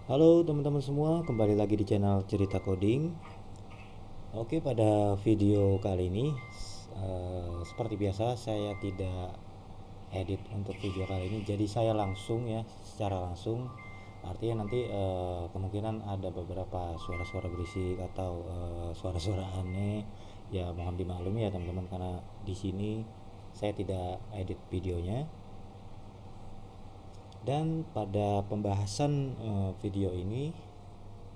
Halo teman-teman semua, kembali lagi di channel Cerita Coding. Oke, pada video kali ini seperti biasa saya tidak edit untuk video kali ini. Jadi saya langsung ya, secara langsung. Artinya nanti kemungkinan ada beberapa suara-suara berisik atau suara-suara aneh. Ya mohon dimaklumi ya teman-teman, karena di sini saya tidak edit videonya. Dan pada pembahasan video ini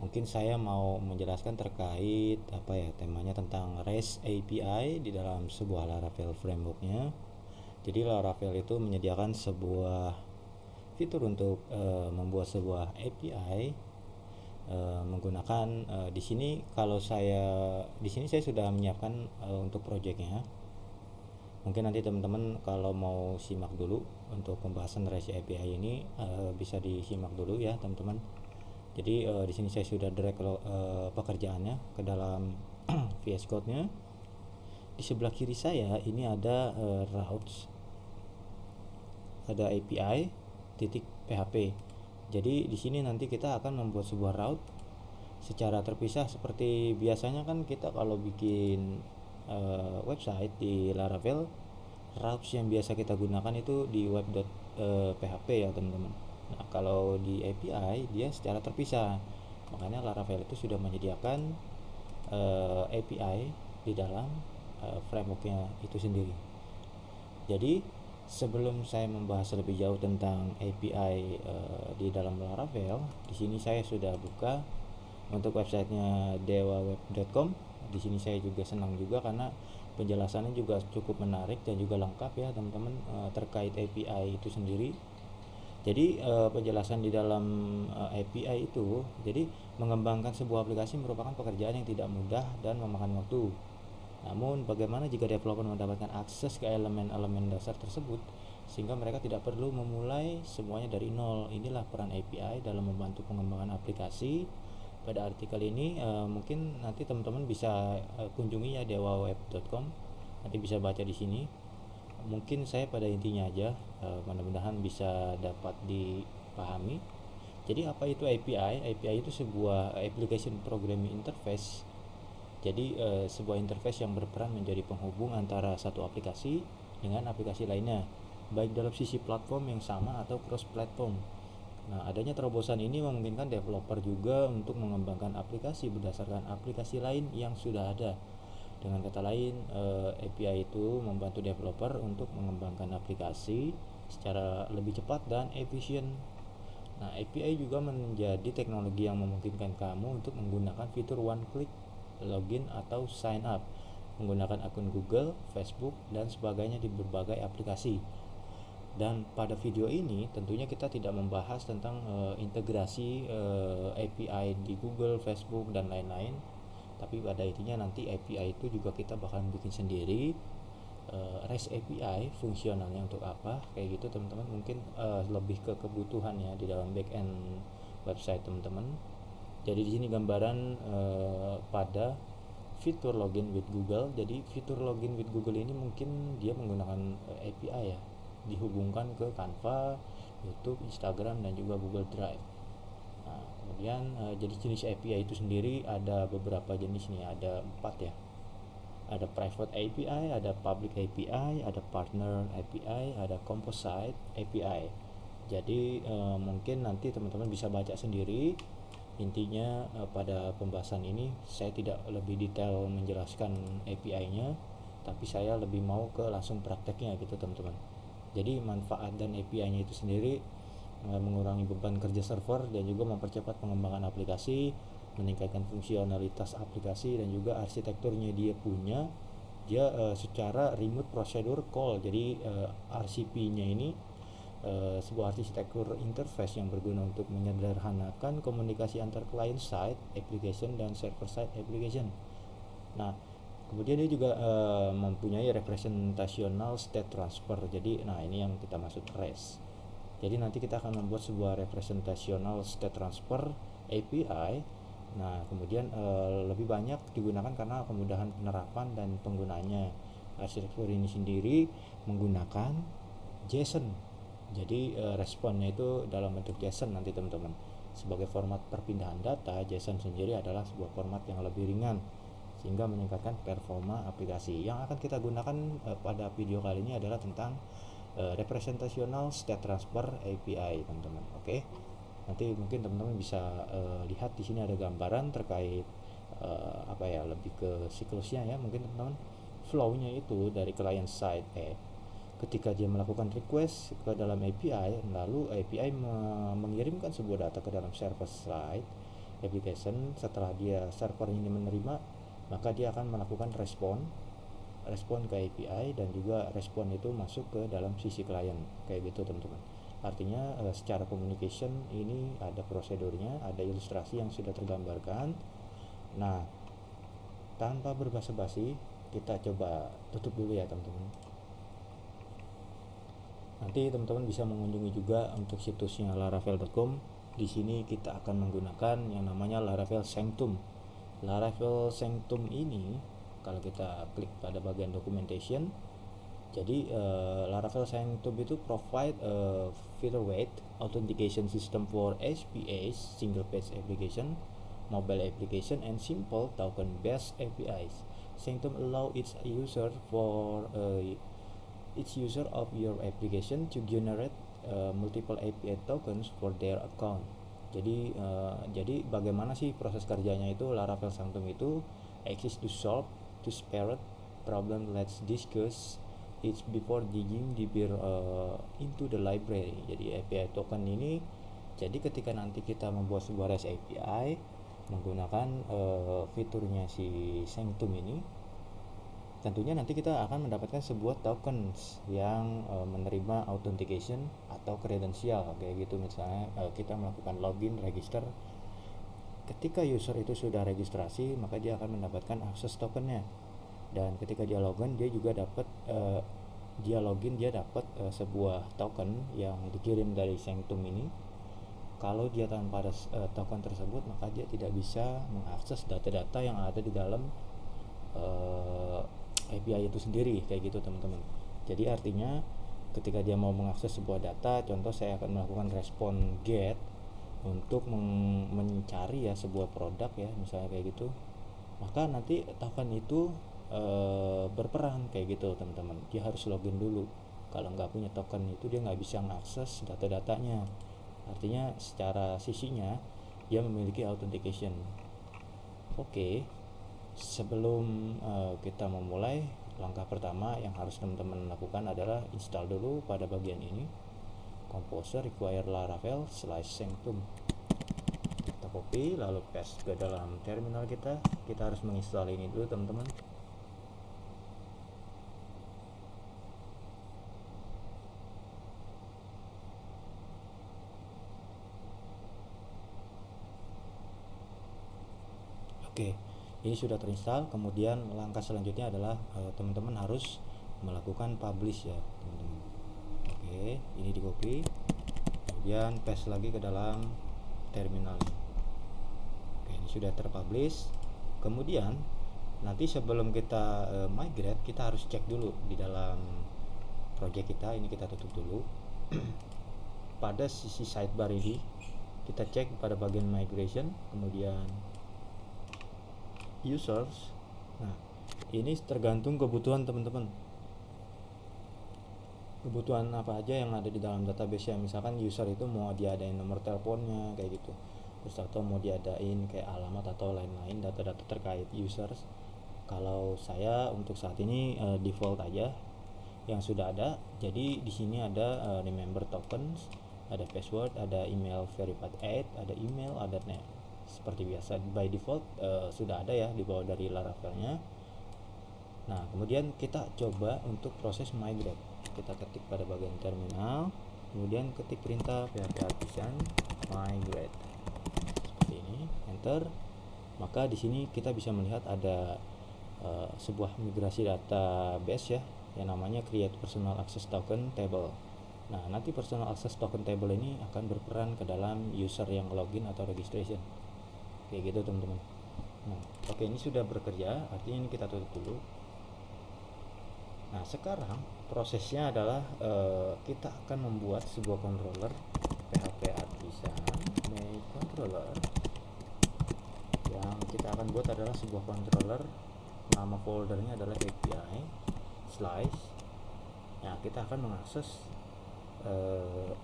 mungkin saya mau menjelaskan terkait temanya tentang REST API di dalam sebuah Laravel frameworknya. Jadi Laravel itu menyediakan sebuah fitur untuk membuat sebuah API menggunakan di sini saya sudah menyiapkan untuk projectnya. Mungkin nanti teman-teman kalau mau simak dulu untuk pembahasan REST API ini bisa disimak dulu ya teman-teman. Jadi di sini saya sudah drag pekerjaannya ke dalam VS Code-nya. Di sebelah kiri saya ini ada routes, ada API titik PHP. Jadi di sini nanti kita akan membuat sebuah route secara terpisah seperti biasanya kan kita kalau bikin website di Laravel, routes yang biasa kita gunakan itu di web.php ya teman-teman. Nah, kalau di API dia secara terpisah. Makanya Laravel itu sudah menyediakan API di dalam frameworknya itu sendiri. Jadi sebelum saya membahas lebih jauh tentang API di dalam Laravel, di sini saya sudah buka untuk websitenya dewaweb.com. Di sini saya juga senang juga karena penjelasannya juga cukup menarik dan juga lengkap ya teman-teman terkait API itu sendiri. Jadi penjelasan di dalam API itu, jadi mengembangkan sebuah aplikasi merupakan pekerjaan yang tidak mudah dan memakan waktu. Namun bagaimana jika developer mendapatkan akses ke elemen-elemen dasar tersebut sehingga mereka tidak perlu memulai semuanya dari nol. Inilah peran API dalam membantu pengembangan aplikasi. Pada artikel ini mungkin nanti teman-teman bisa kunjungi ya dewaweb.com. Nanti bisa baca di sini. Mungkin saya pada intinya aja, mudah-mudahan bisa dapat dipahami. Jadi apa itu API? API itu sebuah application programming interface. Jadi sebuah interface yang berperan menjadi penghubung antara satu aplikasi dengan aplikasi lainnya, baik dalam sisi platform yang sama atau cross platform. Nah, adanya terobosan ini memungkinkan developer juga untuk mengembangkan aplikasi berdasarkan aplikasi lain yang sudah ada. Dengan kata lain, API itu membantu developer untuk mengembangkan aplikasi secara lebih cepat dan efisien. Nah, API juga menjadi teknologi yang memungkinkan kamu untuk menggunakan fitur one click login atau sign up menggunakan akun Google, Facebook, dan sebagainya di berbagai aplikasi. Dan pada video ini tentunya kita tidak membahas tentang integrasi API di Google, Facebook, dan lain-lain. Tapi pada intinya nanti API itu juga kita bakal bikin sendiri. REST API fungsionalnya untuk apa kayak gitu teman-teman, mungkin lebih ke kebutuhan ya di dalam backend website teman-teman. Jadi di sini gambaran pada fitur login with Google. Jadi fitur login with Google ini mungkin dia menggunakan API ya, dihubungkan ke Canva, YouTube, Instagram, dan juga Google Drive. Nah, kemudian jadi jenis API itu sendiri ada beberapa jenis nih, ada 4 ya. Ada private API, ada public API, ada partner API, ada composite API. Jadi mungkin nanti teman-teman bisa baca sendiri. Intinya pada pembahasan ini saya tidak lebih detail menjelaskan API-nya, tapi saya lebih mau ke langsung prakteknya gitu teman-teman. Jadi manfaat dan API-nya itu sendiri mengurangi beban kerja server dan juga mempercepat pengembangan aplikasi, meningkatkan fungsionalitas aplikasi dan juga arsitekturnya dia secara remote procedure call. Jadi RCP-nya ini sebuah arsitektur interface yang berguna untuk menyederhanakan komunikasi antar client side application dan server side application. Nah, kemudian dia juga mempunyai representational state transfer. Jadi, nah ini yang kita maksud REST. Jadi nanti kita akan membuat sebuah representational state transfer API. Nah, kemudian lebih banyak digunakan karena kemudahan penerapan dan penggunanya. Arsitektur ini sendiri menggunakan JSON. Jadi responnya itu dalam bentuk JSON nanti teman-teman. sebagai format perpindahan data, JSON sendiri adalah sebuah format yang lebih ringan sehingga meningkatkan performa aplikasi. Yang akan kita gunakan pada video kali ini adalah tentang representational state transfer API, teman-teman. Oke. Nanti mungkin teman-teman bisa lihat di sini ada gambaran terkait lebih ke siklusnya ya, mungkin teman-teman. Flow-nya itu dari client side ketika dia melakukan request ke dalam API, lalu API mengirimkan sebuah data ke dalam server side application. Setelah server ini menerima, maka dia akan melakukan respon ke API, dan juga respon itu masuk ke dalam sisi klien, kayak gitu teman-teman. Artinya secara communication ini ada prosedurnya, ada ilustrasi yang sudah tergambarkan. Nah, tanpa berbasa-basi, kita coba tutup dulu ya teman-teman. Nanti teman-teman bisa mengunjungi juga untuk situsnya laravel.com. Di sini kita akan menggunakan yang namanya Laravel Sanctum. Laravel Sanctum ini, kalau kita klik pada bagian documentation, jadi Laravel Sanctum itu provide a featherweight authentication system for HPAs, single page application, mobile application, and simple token based APIs. Sanctum allow its user of your application to generate multiple API tokens for their account. Jadi bagaimana sih proses kerjanya itu? Laravel Sanctum itu exists to solve disparate problem. Let's discuss it before digging deeper into the library. Jadi API token ini, jadi ketika nanti kita membuat sebuah REST API menggunakan fiturnya si Sanctum ini, tentunya nanti kita akan mendapatkan sebuah tokens yang menerima authentication atau kredensial, kayak gitu. Misalnya kita melakukan login, register. Ketika user itu sudah registrasi, maka dia akan mendapatkan akses tokennya. Dan ketika dia login, dia juga dapat sebuah token yang dikirim dari Sanctum ini. Kalau dia tanpa ada token tersebut, maka dia tidak bisa mengakses data-data yang ada di dalam API itu sendiri, kayak gitu teman-teman. Jadi artinya ketika dia mau mengakses sebuah data, contoh saya akan melakukan respon get untuk mencari ya sebuah produk ya, misalnya kayak gitu, maka nanti token itu berperan kayak gitu teman-teman. Dia harus login dulu. Kalau nggak punya token itu dia nggak bisa mengakses data-datanya. Artinya secara sisinya dia memiliki authentication. Oke. Sebelum kita memulai, langkah pertama yang harus teman-teman lakukan adalah install dulu pada bagian ini, Composer require Laravel /Sanctum. Kita copy lalu paste ke dalam terminal kita. Kita harus menginstal ini dulu teman-teman. Oke. Ini sudah terinstall. Kemudian langkah selanjutnya adalah teman-teman harus melakukan publish ya teman-teman. Oke, ini di copy, kemudian paste lagi ke dalam terminal. Oke, ini sudah terpublish. Kemudian nanti sebelum kita migrate, kita harus cek dulu di dalam project kita. Ini kita tutup dulu. Pada sisi sidebar ini kita cek pada bagian migration, kemudian users. Nah, ini tergantung kebutuhan teman-teman. Kebutuhan apa aja yang ada di dalam database ya. Misalkan user itu mau diadain nomor teleponnya kayak gitu, terus atau mau diadain kayak alamat atau lain-lain data-data terkait users. Kalau saya untuk saat ini default aja yang sudah ada. Jadi di sini ada remember tokens, ada password, ada email verified add, ada email, ada name. Seperti biasa by default sudah ada ya di bawah dari Laravelnya. Nah, kemudian kita coba untuk proses migrate. Kita ketik pada bagian terminal, kemudian ketik perintah php artisan migrate seperti ini, enter. Maka di sini kita bisa melihat ada sebuah migrasi database ya, yang namanya create personal access token table. Nah, nanti personal access token table ini akan berperan ke dalam user yang login atau registration, kayak gitu teman-teman. Nah, oke, ini sudah bekerja, artinya ini kita tutup dulu. Nah, sekarang prosesnya adalah kita akan membuat sebuah controller php artisan make controller. Yang kita akan buat adalah sebuah controller, nama foldernya adalah API slice. Nah, kita akan mengakses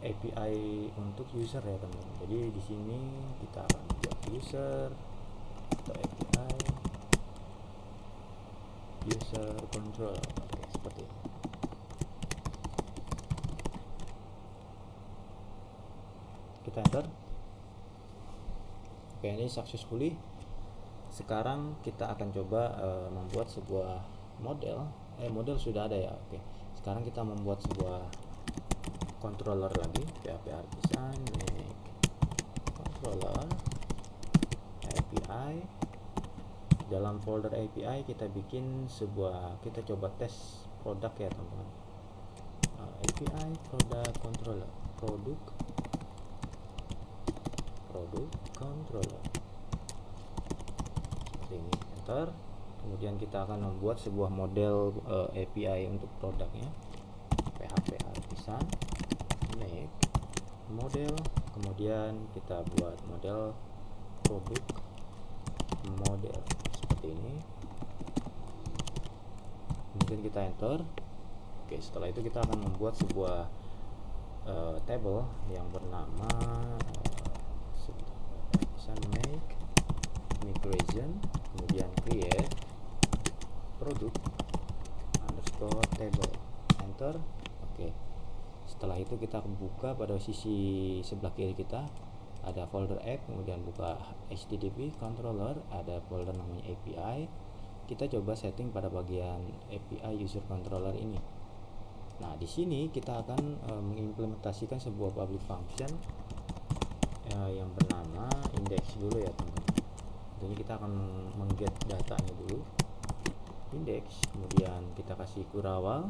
API untuk user ya teman-teman. Jadi di sini kita akan buat user atau API user control. Oke, seperti ini. Kita enter. Oke, ini successfully. Sekarang kita akan coba membuat sebuah model. Model sudah ada ya. Oke, sekarang kita membuat sebuah controller lagi. PHP artisan make controller API. Dalam folder API kita bikin sebuah, kita coba tes produk ya teman-teman. API product controller, produk controller, seperti ini. Enter. Kemudian kita akan membuat sebuah model API untuk produknya. PHP artisan make model, kemudian kita buat model produk model seperti ini. Kemudian kita enter. Oke, setelah itu kita akan membuat sebuah table yang bernama make migration, kemudian create produk underscore table. Enter. Oke, setelah itu kita buka pada sisi sebelah kiri kita ada folder app, kemudian buka HTTP controller, ada folder namanya API. Kita coba setting pada bagian API user controller ini. Nah, di sini kita akan mengimplementasikan sebuah public function yang bernama index dulu ya teman-teman. Jadi kita akan mengget datanya dulu, index, kemudian kita kasih kurawal.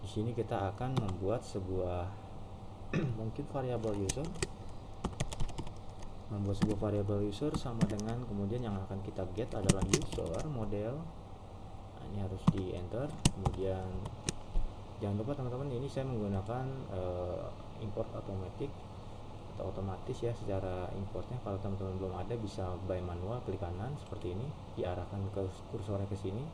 Di sini kita akan membuat sebuah mungkin variabel user, sama dengan kemudian yang akan kita get adalah user model. Nah, ini harus di enter. Kemudian jangan lupa teman-teman, ini saya menggunakan import automatic atau otomatis ya secara importnya. Kalau teman-teman belum ada bisa by manual, klik kanan seperti ini, diarahkan ke kursornya ke sini,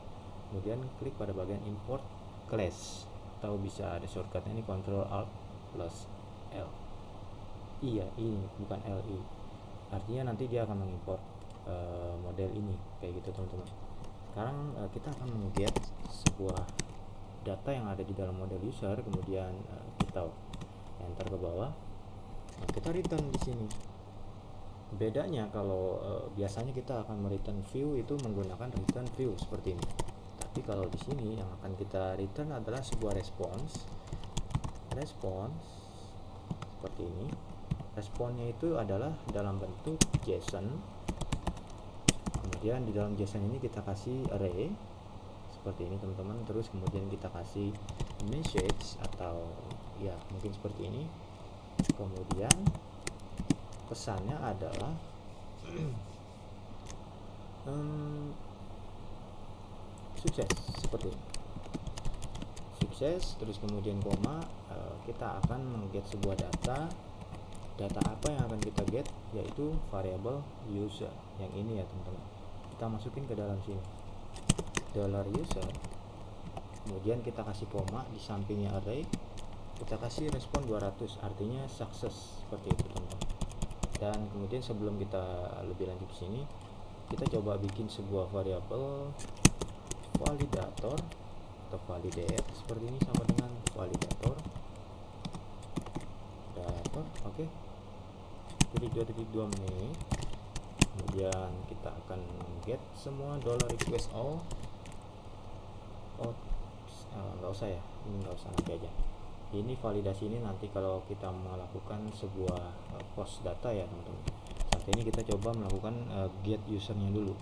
kemudian klik pada bagian import class, atau bisa ada shortcutnya ini Ctrl Alt plus L. Iya, ini bukan LI, artinya nanti dia akan mengimport model ini kayak gitu teman-teman. Sekarang kita akan mengget sebuah data yang ada di dalam model user, kemudian kita enter ke bawah. Nah, kita return di sini. Bedanya kalau biasanya kita akan return view itu menggunakan return view seperti ini. Tapi kalau di sini yang akan kita return adalah sebuah response seperti ini. Responnya itu adalah dalam bentuk JSON. Kemudian di dalam JSON ini kita kasih array seperti ini teman-teman. Terus kemudian kita kasih message atau ya mungkin seperti ini. Kemudian pesannya adalah sukses seperti ini. Sukses, terus kemudian koma, kita akan mengget sebuah data apa yang akan kita get, yaitu variabel user yang ini ya teman-teman. Kita masukin ke dalam sini $user, kemudian kita kasih koma di sampingnya array, kita kasih respon 200, artinya sukses seperti itu teman-teman. Dan kemudian sebelum kita lebih lanjut ke sini, kita coba bikin sebuah variabel validator atau validate seperti ini, sama dengan validator oke. Jadi 2.2 menit. Kemudian kita akan get semua $request all. Nggak usah ya, ini nggak usah, nanti aja. Ini validasi ini nanti kalau kita melakukan sebuah post data ya teman-teman. Saat ini kita coba melakukan get usernya dulu.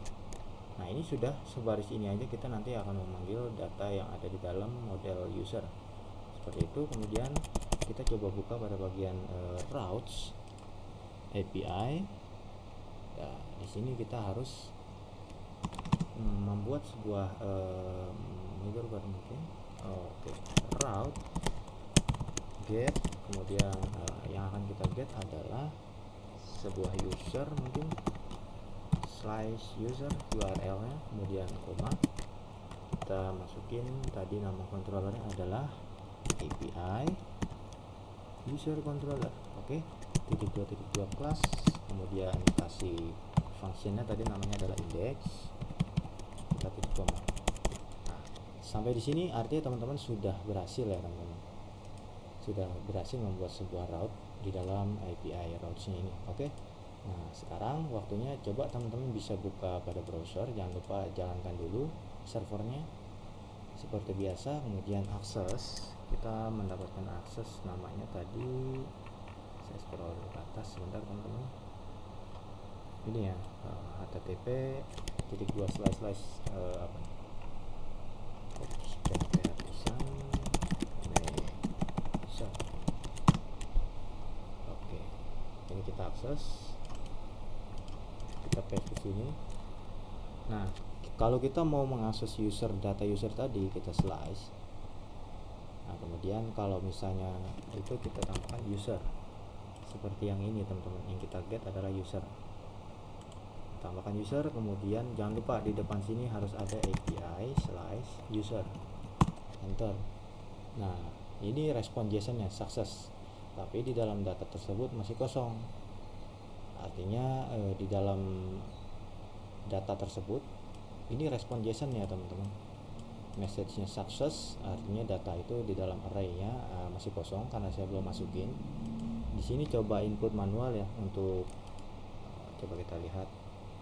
Nah, ini sudah sebaris ini aja, kita nanti akan memanggil data yang ada di dalam model user seperti itu. Kemudian kita coba buka pada bagian routes API. Ya, di sini kita harus membuat sebuah route get, kemudian yang akan kita get adalah sebuah user, mungkin slash user URL nya, kemudian koma, kita masukin tadi nama controllernya adalah API user controller. Oke, titik dua kelas, kemudian kasih functionnya tadi namanya adalah index, kita titik koma. Nah, sampai di sini artinya teman-teman sudah berhasil ya teman-teman, sudah berhasil membuat sebuah route di dalam API routes-nya ini. Oke. Nah, sekarang waktunya coba teman-teman bisa buka pada browser, jangan lupa jalankan dulu servernya seperti biasa, kemudian akses, kita mendapatkan akses namanya tadi, saya scroll ke atas sebentar teman-teman, ini ya, http:// apa nih, oke, ini kita akses, kita paste ke sini. Nah, kalau kita mau mengakses data user tadi, kita slice. Nah, kemudian kalau misalnya itu kita tambahkan user seperti yang ini teman-teman, yang kita get adalah user, tambahkan user, kemudian jangan lupa di depan sini harus ada API slice user, enter. Nah, ini respon JSON-nya sukses, tapi di dalam data tersebut masih kosong. Artinya di dalam data tersebut ini respon JSON ya teman-teman, message-nya sukses, artinya data itu di dalam array-nya masih kosong karena saya belum masukin. Di sini coba input manual ya, untuk coba kita lihat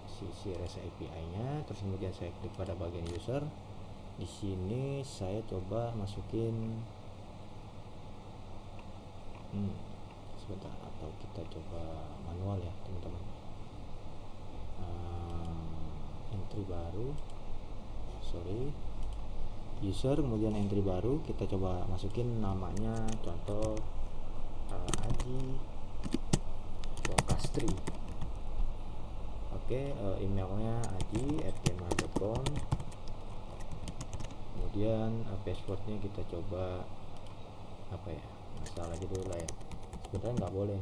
sisi REST API-nya, terus kemudian saya klik pada bagian user. Di sini saya coba masukin sebentar, atau kita coba manual ya teman-teman. Entry baru, user, kemudian entry baru, kita coba masukin namanya, contoh Aji Wakastri. Oke, emailnya aji@gmail.com, kemudian passwordnya kita coba apa ya, masalah aja dulu lah ya, sebenarnya nggak boleh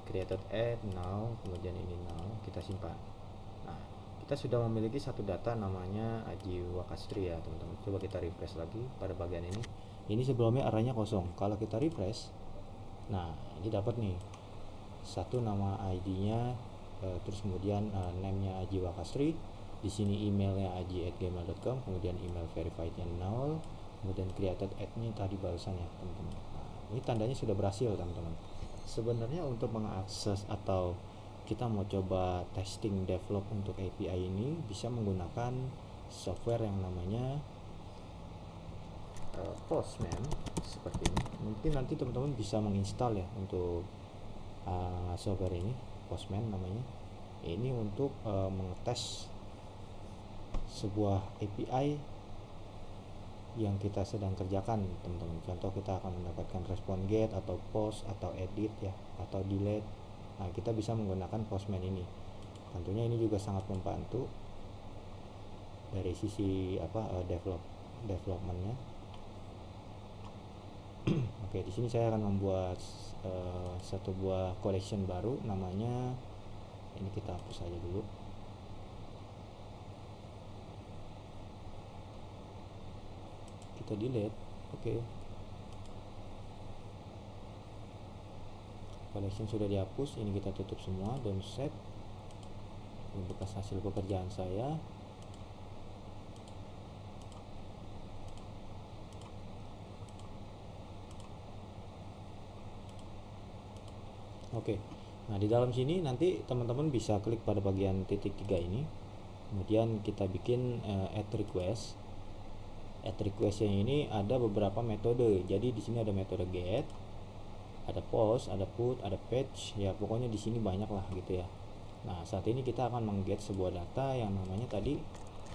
created at now, kemudian ini now, kita simpan. Nah, kita sudah memiliki satu data namanya Aji Wakastri ya teman-teman. Coba kita refresh lagi pada bagian ini. Ini sebelumnya arahnya kosong. Kalau kita refresh, nah ini dapat nih satu nama ID-nya, terus kemudian name-nya Aji Wakastri. Di sini emailnya aji@gmail.com, kemudian email verified-nya 0, kemudian created at-nya tadi balasannya teman-teman. Nah, ini tandanya sudah berhasil teman-teman. Sebenarnya untuk mengakses atau kita mau coba testing develop untuk API ini bisa menggunakan software yang namanya Postman seperti ini. Mungkin nanti teman-teman bisa menginstal ya untuk software ini, Postman namanya. Ini untuk mengetes sebuah API yang kita sedang kerjakan teman-teman. Contoh, kita akan mendapatkan respon get atau post atau edit ya, atau delete. Nah, kita bisa menggunakan Postman ini. Tentunya ini juga sangat membantu dari sisi developmentnya. Oke, di sini saya akan membuat satu buah collection baru namanya, ini kita hapus aja dulu. Kita delete. Oke. Collection sudah dihapus, ini kita tutup semua, don't save. Ini bekas hasil pekerjaan saya. Oke. Nah, di dalam sini nanti teman-teman bisa klik pada bagian titik 3 ini. Kemudian kita bikin add request. Add request yang ini ada beberapa metode. Jadi di sini ada metode get, ada post, ada put, ada fetch, ya pokoknya di sini banyak lah gitu ya. Nah, saat ini kita akan mengget sebuah data yang namanya tadi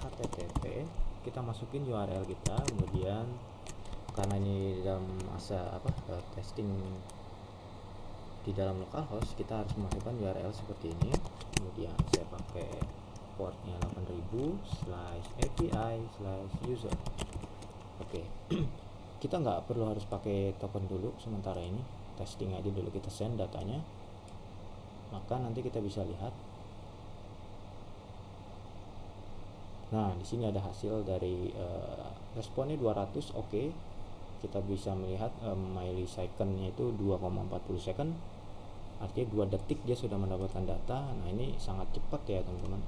http, kita masukin URL kita, kemudian karena ini dalam masa testing di dalam localhost, kita harus memasukkan URL seperti ini. Kemudian saya pakai portnya 8000/API/user. Oke. Kita nggak perlu harus pakai token dulu sementara ini, testing aja dulu, kita send datanya. maka nanti kita bisa lihat. Nah, di sini ada hasil dari responnya 200, oke. Kita bisa melihat millisecond-nya itu 2,40 second. Artinya 2 detik dia sudah mendapatkan data. Nah, ini sangat cepat ya, teman-teman.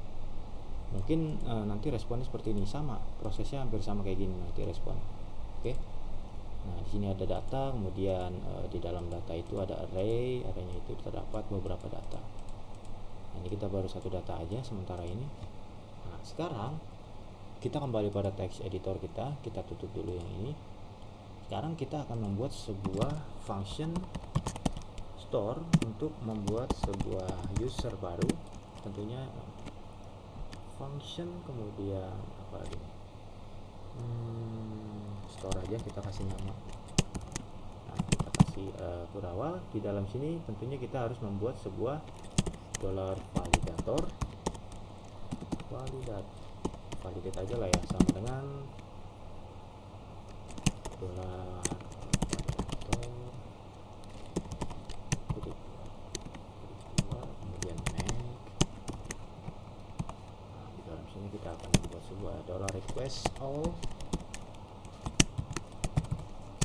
Mungkin nanti responnya seperti ini, sama prosesnya, hampir sama kayak gini nanti respon. Oke. Nah, di sini ada data, kemudian di dalam data itu ada arraynya itu terdapat beberapa data. Nah, ini kita baru satu data aja sementara ini. Nah, sekarang kita kembali pada text editor kita tutup dulu yang ini. Sekarang kita akan membuat sebuah function store untuk membuat sebuah user baru, tentunya function, kemudian apa lagi, store aja, kita kasih nama. Nah, kita kasih Kurawa. Di dalam sini tentunya kita harus membuat sebuah $validator, validate aja lah ya, sama dengan $validator kemudian make. Nah, di dalam sini kita akan membuat sebuah $request all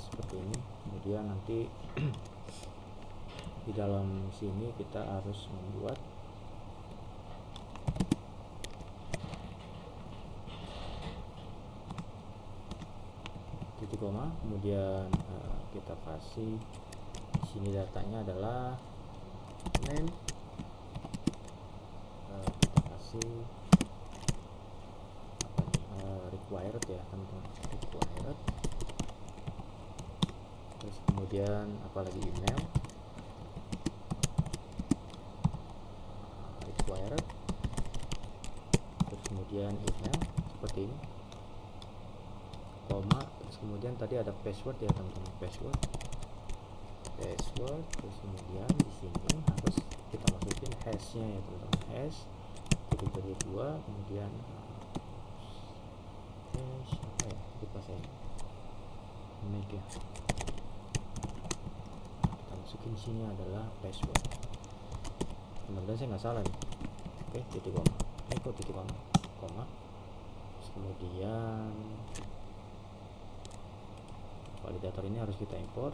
seperti ini. Kemudian nanti di dalam sini kita harus membuat titik koma, kemudian kita kasih di sini datanya adalah name, kita kasih required ya teman-teman, required. Terus kemudian apalagi email, required. Terus kemudian email seperti ini, koma. Terus kemudian tadi ada password ya teman-teman, password. Terus kemudian di sini harus kita masukin hashnya ya teman-teman, hash /2, kemudian hash apa ya, lupa saya, make ya. Kita masukin di sini adalah password. Mudah-mudahan saya nggak salah nih. Oke, titik koma, titik koma. Terus kemudian validator ini harus kita import.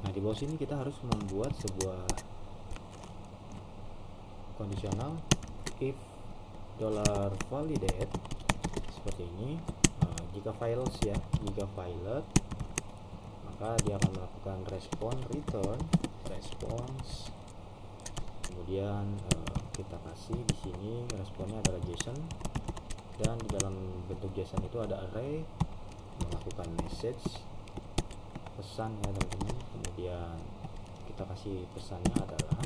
Nah, di bawah sini kita harus membuat sebuah kondisional if $validate seperti ini. Jika files ya, jika pilot, maka dia akan melakukan response. Kemudian kita kasih di sini responnya adalah JSON, dan di dalam bentuk JSON itu ada array, melakukan message, pesan ya teman-teman. Kemudian kita kasih pesannya adalah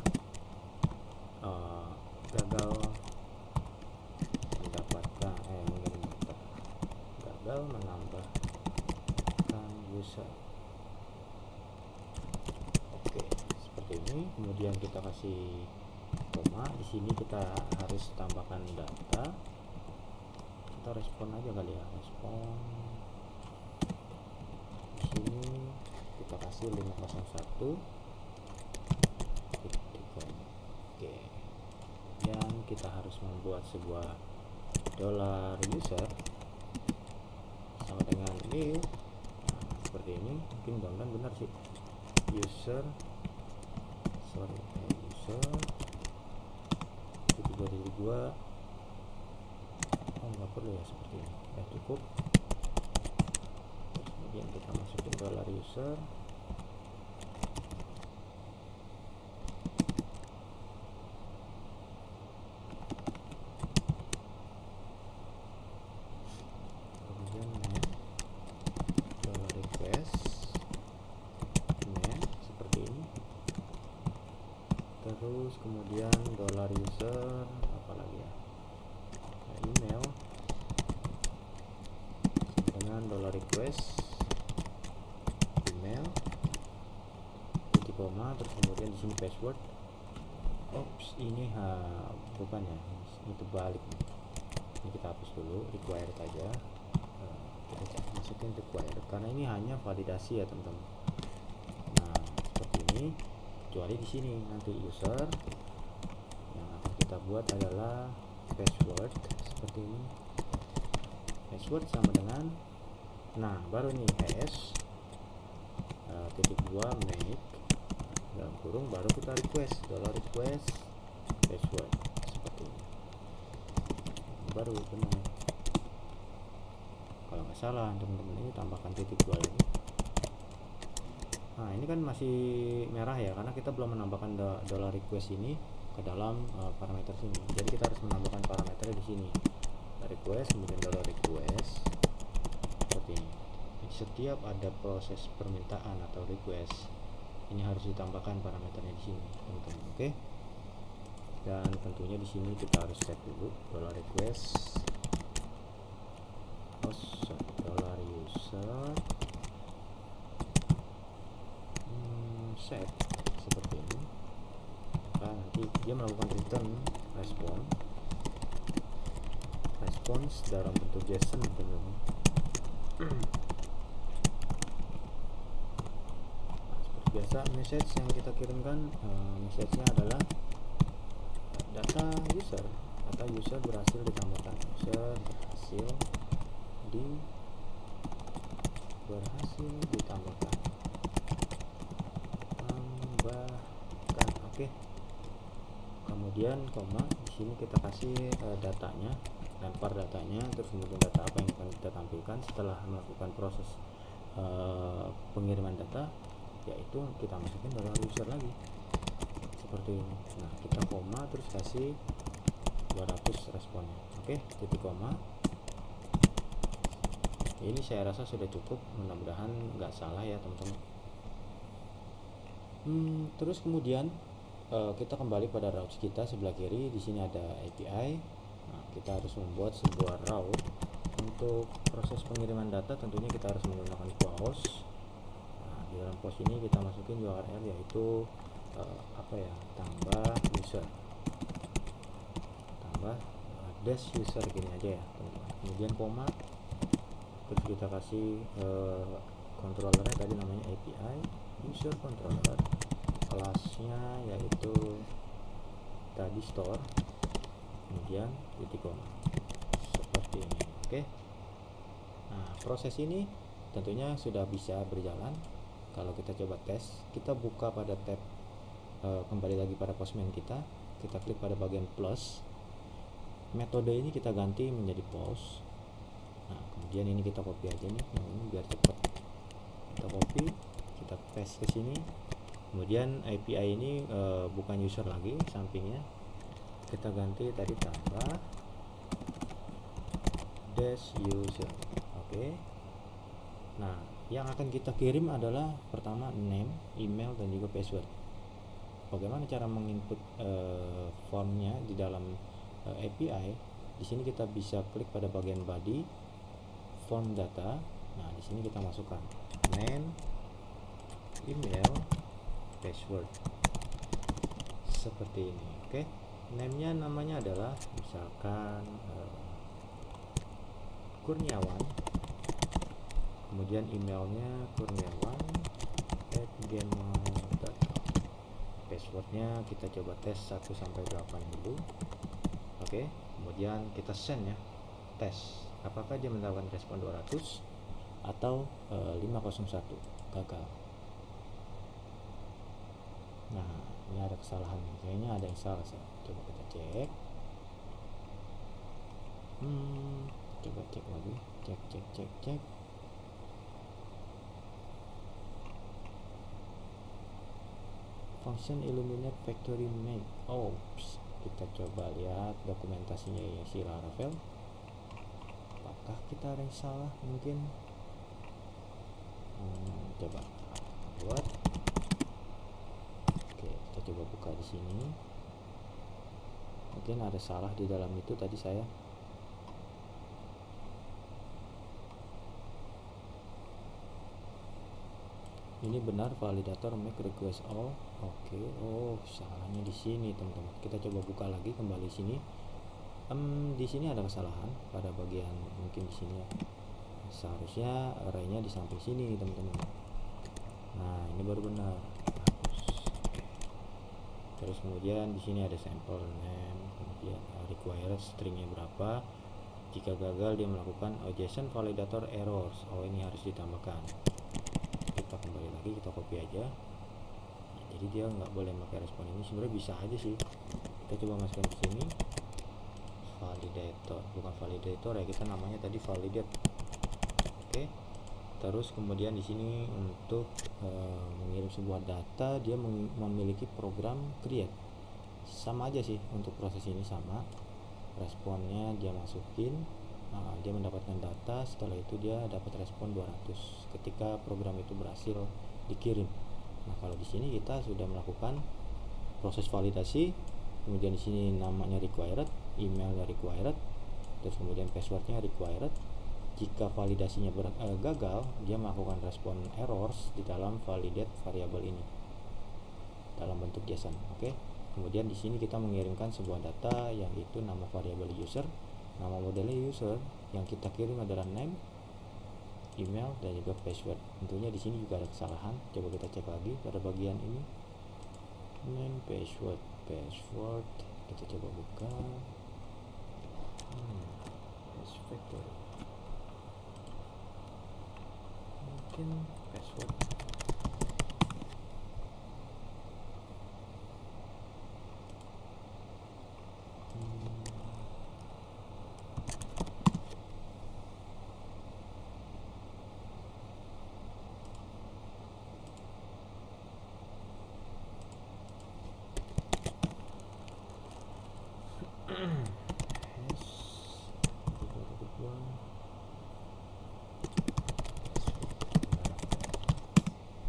gagal menambahkan user. Oke, seperti ini. Kemudian kita kasih koma. Di sini kita harus tambahkan data. Kita respon aja kali ya, respon. Di sini kita kasih 501. Oke. Dan kita harus membuat sebuah $user sama dengan new. Nah, seperti ini. Mungkin mudah-mudahan benar sih. User titik 2. Oh, nggak perlu ya seperti ini ya, cukup. Kemudian kita masukin $user. Terus kemudian $user apalagi ya, email dengan $request email titik koma. Terus kemudian di sini password. Ops, ini bukan ya, ini terbalik. Ini kita hapus dulu, required aja. Kita masukin karena ini hanya validasi ya teman-teman. Nah seperti ini, kecuali di sini nanti user yang akan kita buat adalah password seperti ini. Password sama dengan, nah baru nih hash titik 2 make dalam kurung, baru kita request $request password seperti ini. Baru benar, kalau nggak salah teman-teman, ini tambahkan titik 2 lagi. Nah ini kan masih merah ya, karena kita belum menambahkan $request ini ke dalam parameter sini. Jadi kita harus menambahkan parameternya di sini, request kemudian $request seperti ini. Jadi setiap ada proses permintaan atau request, ini harus ditambahkan parameternya di sini teman-teman. Oke. Dan tentunya di sini kita harus set dulu $request $user set seperti ini. Nah, nanti dia melakukan return response dalam bentuk JSON teman-teman. Seperti biasa, message yang kita kirimkan, message-nya adalah data user berhasil ditambahkan, berhasil ditambahkan, tambahkan. Oke. Kemudian koma, di sini kita kasih datanya, lempar datanya, terus kemudian data apa yang akan kita tampilkan setelah melakukan proses pengiriman data, yaitu kita masukin $user lagi seperti ini. Nah kita koma terus kasih 200 responnya. Oke, titik koma. Ini saya rasa sudah cukup, mudah-mudahan nggak salah ya teman-teman. Terus kemudian kita kembali pada routes kita sebelah kiri. Di sini ada API. Nah, kita harus membuat sebuah route untuk proses pengiriman data. Tentunya kita harus menggunakan post. Nah, di dalam post ini kita masukin URL, yaitu tambah user, tambah dash user, gini aja ya teman-teman. Kemudian koma, terus kita kasih controllernya tadi namanya API user controller, kelasnya yaitu tadi store, kemudian titik koma seperti ini. Oke. Nah proses ini tentunya sudah bisa berjalan. Kalau kita coba tes, kita buka pada tab kembali lagi pada Postman kita klik pada bagian plus, metode ini kita ganti menjadi post. Nah kemudian ini kita copy aja nih, ini biar cepat. Kita copy, kita paste ke sini. Kemudian API ini bukan user lagi, sampingnya kita ganti tadi tambah dash user. Oke. Nah yang akan kita kirim adalah pertama name, email, dan juga password. Bagaimana cara menginput formnya di dalam API? Di sini kita bisa klik pada bagian body, form data. Nah, di sini kita masukkan name, email, password seperti ini. Oke. Name-nya namanya adalah misalkan Kurniawan. Kemudian emailnya kurniawan@gmail.com. Passwordnya kita coba tes 1-8 dulu. Oke, kemudian kita send ya, tes apakah dia mendapatkan respon 200 atau 501 gagal. Nah ini ada kesalahan, kayaknya ada yang salah. Coba kita cek. Coba cek lagi, cek. Function illuminate factory make. Oops, kita coba lihat dokumentasinya ya si Laravel. Apakah kita ada yang salah mungkin? Coba buat. Oke, kita coba buka di sini. Mungkin ada salah di dalam itu tadi saya. Ini benar validator make request all. Oke. Oh, salahnya di sini teman-teman. Kita coba buka lagi kembali sini. Di sini ada kesalahan pada bagian mungkin di sini ya. seharusnya arraynya di samping sini teman-teman. Nah ini baru benar. Hapus. Terus kemudian di sini ada sampel name, kemudian required stringnya berapa. Jika gagal dia melakukan JSON validator errors. Ini harus ditambahkan. Kita kembali lagi, kita copy aja. Nah, jadi dia nggak boleh pakai respon ini. Sebenarnya bisa aja sih. Kita coba masukkan ke sini. Validator, bukan validator ya, kita namanya tadi validate. Oke. Terus kemudian di sini untuk mengirim sebuah data, dia memiliki program create. Sama aja sih untuk proses ini, sama. Responnya dia masukin, dia mendapatkan data, setelah itu dia dapat respon 200 ketika program itu berhasil dikirim. Nah kalau di sini kita sudah melakukan proses validasi, kemudian di sini namanya required, emailnya required, terus kemudian passwordnya required. Jika validasinya gagal, dia melakukan respon errors di dalam validate variabel ini dalam bentuk JSON. Oke. Kemudian di sini kita mengirimkan sebuah data yang itu nama variabel user, nama modelnya user, yang kita kirim adalah name, email, dan juga password. Tentunya di sini juga ada kesalahan. Coba kita cek lagi pada bagian ini. Name, password. Kita coba buka. Factory. Mungkin password.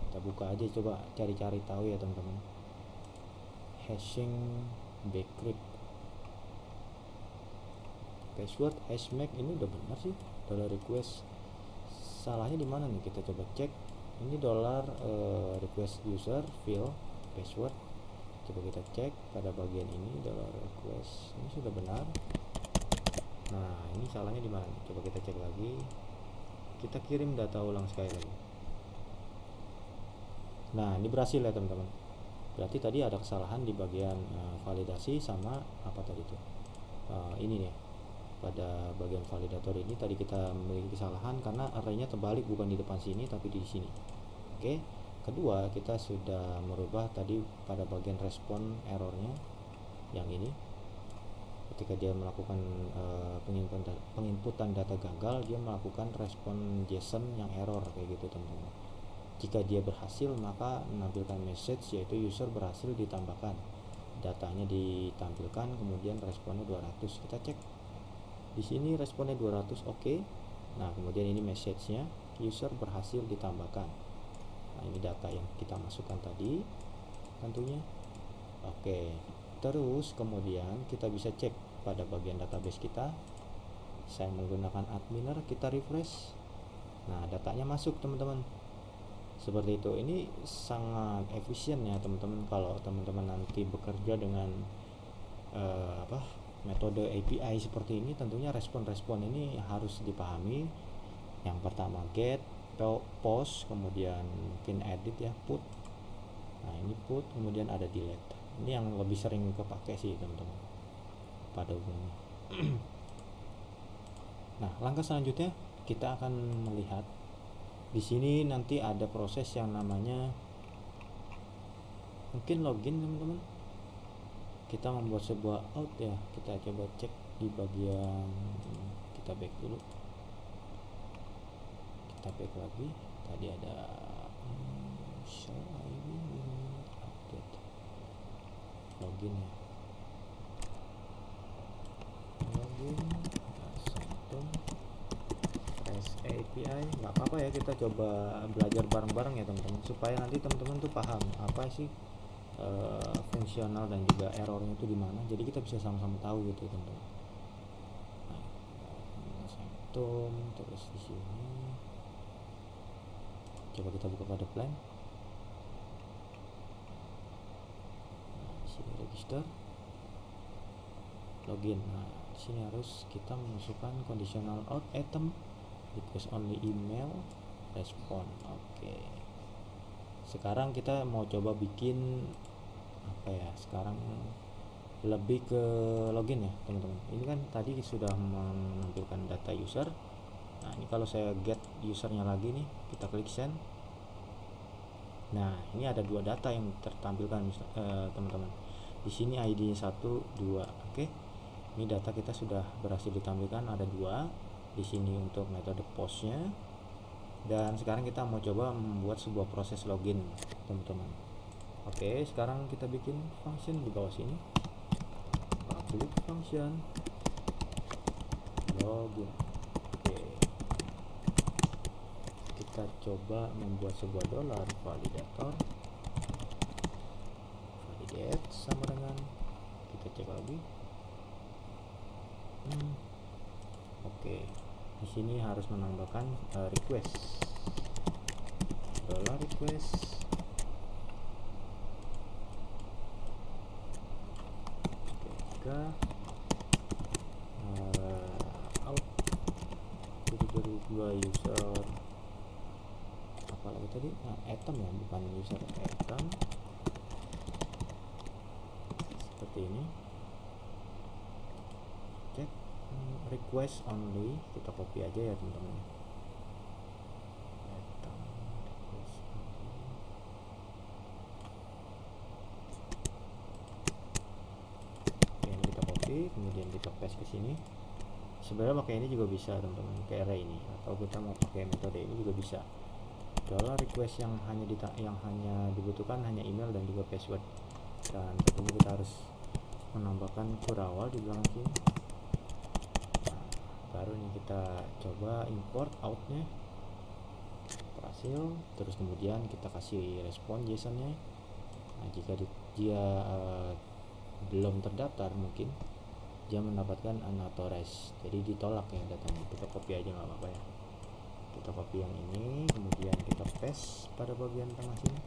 Kita buka aja, coba cari-cari tahu ya teman-teman. Hashing bcrypt, password hashmake ini udah benar sih. Dollar request, salahnya di mana nih? Kita coba cek. Ini dollar request user fill password. Coba kita cek pada bagian ini, dollar request ini sudah benar. Nah ini salahnya di mana? Coba kita cek lagi. Kita kirim data ulang sekali lagi. Nah ini berhasil ya teman-teman. Berarti tadi ada kesalahan di bagian validasi sama apa tadi tuh? Ini nih, pada bagian validator ini tadi kita memiliki kesalahan karena arraynya terbalik, bukan di depan sini tapi di sini. Oke. Kedua, kita sudah merubah tadi pada bagian respon errornya yang ini. Ketika dia melakukan penginputan data gagal, dia melakukan respon JSON yang error kayak gitu teman-teman. Jika dia berhasil, maka menampilkan message yaitu user berhasil ditambahkan. Datanya ditampilkan, kemudian responnya 200. Kita cek. Di sini responnya 200, oke. Nah, kemudian ini message-nya, user berhasil ditambahkan. Nah, ini data yang kita masukkan tadi tentunya. Oke. Terus kemudian kita bisa cek pada bagian database kita. Saya menggunakan adminer, kita refresh. Nah, datanya masuk teman-teman. Seperti itu. Ini sangat efisien ya teman-teman kalau teman-teman nanti bekerja dengan metode API seperti ini. Tentunya respon-respon ini harus dipahami. Yang pertama get, post, kemudian mungkin edit ya, put. Nah ini put, kemudian ada delete. Ini yang lebih sering kepake sih teman-teman pada umumnya. Nah langkah selanjutnya kita akan melihat di sini nanti ada proses yang namanya mungkin login teman-teman. Kita membuat sebuah out ya. Kita coba cek di bagian, kita back dulu. Kita back lagi. Tadi ada show ID update login ya. Login REST API, nggak apa-apa ya, kita coba belajar bareng-bareng ya teman-teman supaya nanti teman-teman tuh paham apa sih fungsional dan juga errornya itu di mana. Jadi kita bisa sama-sama tahu gitu teman-teman. Nah, symptom terus di sini. Coba kita buka pada plan. Nah, di sini register, login. Nah, di sini harus kita memasukkan conditional out item request only email respon. Oke. Sekarang kita mau coba bikin apa ya? Sekarang lebih ke login ya teman-teman. Ini kan tadi sudah menampilkan data user. Nah ini kalau saya get usernya lagi nih, kita klik send. Nah ini ada dua data yang tertampilkan teman-teman. Di sini ID 1, 2. Oke. Ini data kita sudah berhasil ditampilkan, ada dua. Di sini untuk metode postnya. Dan sekarang kita mau coba membuat sebuah proses login teman-teman. Oke, sekarang kita bikin function di bawah sini. Public function login. Oke, kita coba membuat sebuah dollar validator. Validate sama dengan, kita cek lagi. Oke, di sini harus menambahkan request dollar request out dari dua user apalagi tadi, item ya, bukan user, item seperti ini. Cek request only, kita copy aja ya teman-teman. Kemudian kita paste ke sini. Sebenarnya pakai ini juga bisa teman-teman, kayak array ini, atau kita mau pakai metode ini juga bisa. Dollar request yang hanya dibutuhkan hanya email dan juga password. Dan tentunya kita harus menambahkan kurawal di belakang sini. Nah, baru nih kita coba import outnya, berhasil. Terus kemudian kita kasih respon JSON-nya. Nah, jika dia belum terdaftar, mungkin dia mendapatkan unauthorized, jadi ditolak ya datanya. Kita copy aja nggak apa-apa ya, kita copy yang ini, kemudian kita paste pada bagian tengah sini.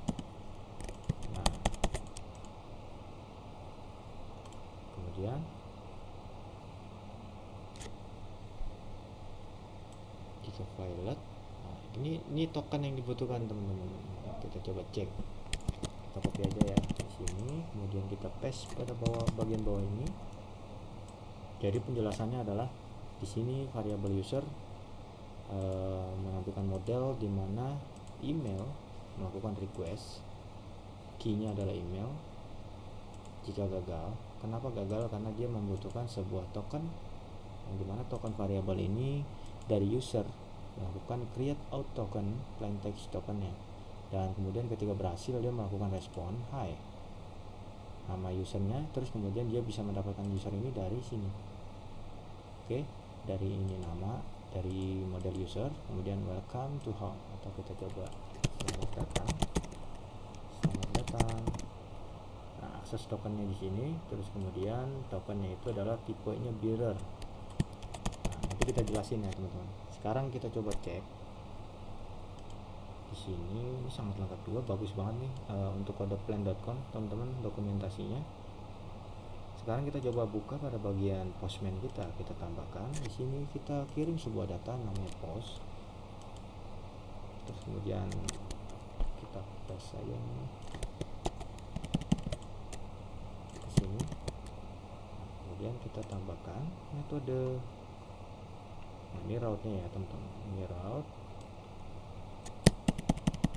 Nah kemudian jika violet, nah ini token yang dibutuhkan teman-teman. Kita coba cek, kita copy aja ya di sini, kemudian kita paste pada bagian bawah ini. Jadi penjelasannya adalah di sini variabel user menampilkan model di mana email melakukan request, key-nya adalah email. Jika gagal, kenapa gagal? Karena dia membutuhkan sebuah token, yang dimana token variabel ini dari user melakukan create out token, plain text tokennya, dan kemudian ketika berhasil dia melakukan respon hi nama usernya, terus kemudian dia bisa mendapatkan user ini dari sini. Oke, dari ini nama, dari model user, kemudian welcome to home, atau kita coba selamat datang. Nah, akses tokennya di sini, terus kemudian tokennya itu adalah tipenya bearer. Nah, nanti kita jelasin ya teman-teman. Sekarang kita coba cek. Di sini sangat lengkap juga, bagus banget nih untuk kode plan.com teman-teman, dokumentasinya. Sekarang kita coba buka pada bagian postman kita tambahkan di sini, kita kirim sebuah data namanya post. Terus kemudian kita paste saja ini ke sini. Kemudian kita tambahkan metode. Nah, ini route-nya ya teman-teman. Ini route.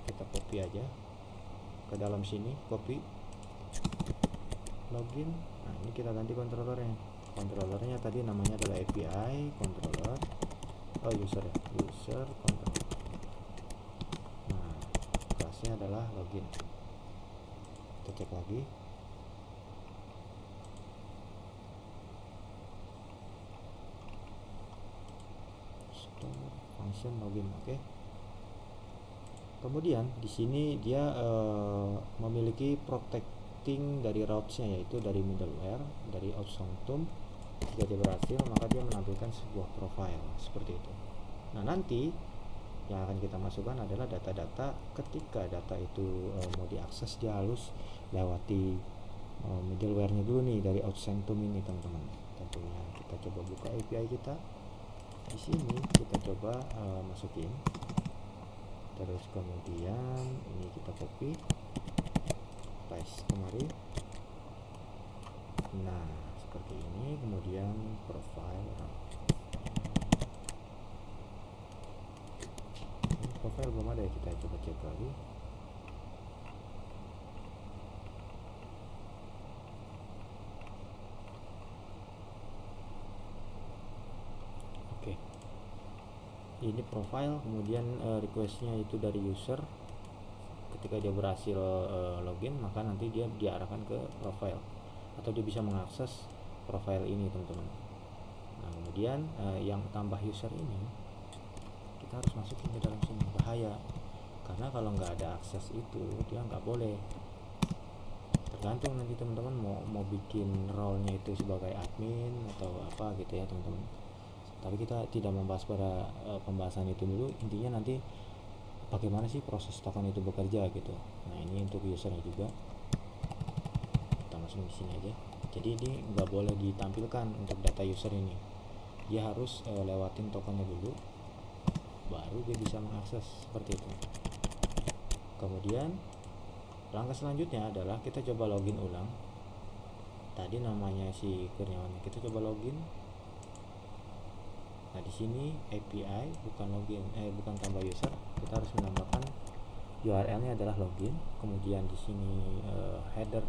Kita copy aja ke dalam sini, copy login. Nah, ini kita ganti controllernya. Controllernya tadi namanya adalah API controller. User ya, user controller. Nah, kelasnya adalah login. Kita cek lagi. Store function login, oke. Kemudian di sini dia memiliki protecting dari routes-nya, yaitu dari middleware, dari outsanctum. Jika dia berhasil, maka dia menampilkan sebuah profile seperti itu. Nah, nanti yang akan kita masukkan adalah data-data. Ketika data itu mau diakses, dia harus lewati middleware-nya dulu nih, dari outsanctum ini teman-teman. Tentunya kita coba buka API kita, Di sini kita coba masukin, terus kemudian ini kita copy paste kemari. Nah seperti ini, kemudian profile belum ada ya, kita coba cek lagi. Oke, ini profile, kemudian requestnya itu dari user. Ketika dia berhasil login, maka nanti dia diarahkan ke profile, atau dia bisa mengakses profile ini teman-teman. Nah kemudian yang tambah user ini kita harus masukin ke dalam sini. Bahaya, karena kalau nggak ada akses itu dia nggak boleh. Tergantung nanti teman-teman mau bikin role-nya itu sebagai admin atau apa gitu ya teman-teman. Tapi kita tidak membahas pada pembahasan itu dulu. Intinya nanti bagaimana sih proses token itu bekerja gitu. Nah ini untuk usernya juga kita masukin di sini aja. Jadi ini nggak boleh ditampilkan untuk data user ini. Dia harus lewatin tokennya dulu, baru dia bisa mengakses seperti itu. Kemudian langkah selanjutnya adalah kita coba login ulang. Tadi namanya si Kurniawan, kita coba login. Nah di sini API bukan login, bukan tambah user. Kita harus menambahkan URL-nya adalah login. Kemudian di sini header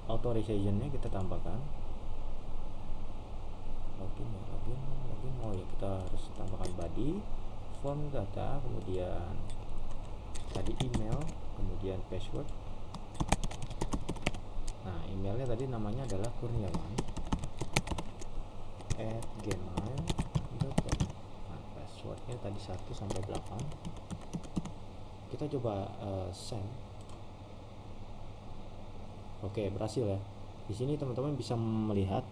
authorization-nya kita tambahkan login. Oh ya, kita harus tambahkan body, form data, kemudian tadi email, kemudian password. Nah emailnya tadi namanya adalah kurniawan@gmail.com. Nah passwordnya tadi 1 sampai 8. Kita coba send. Oke, berhasil ya. Di sini teman-teman bisa melihat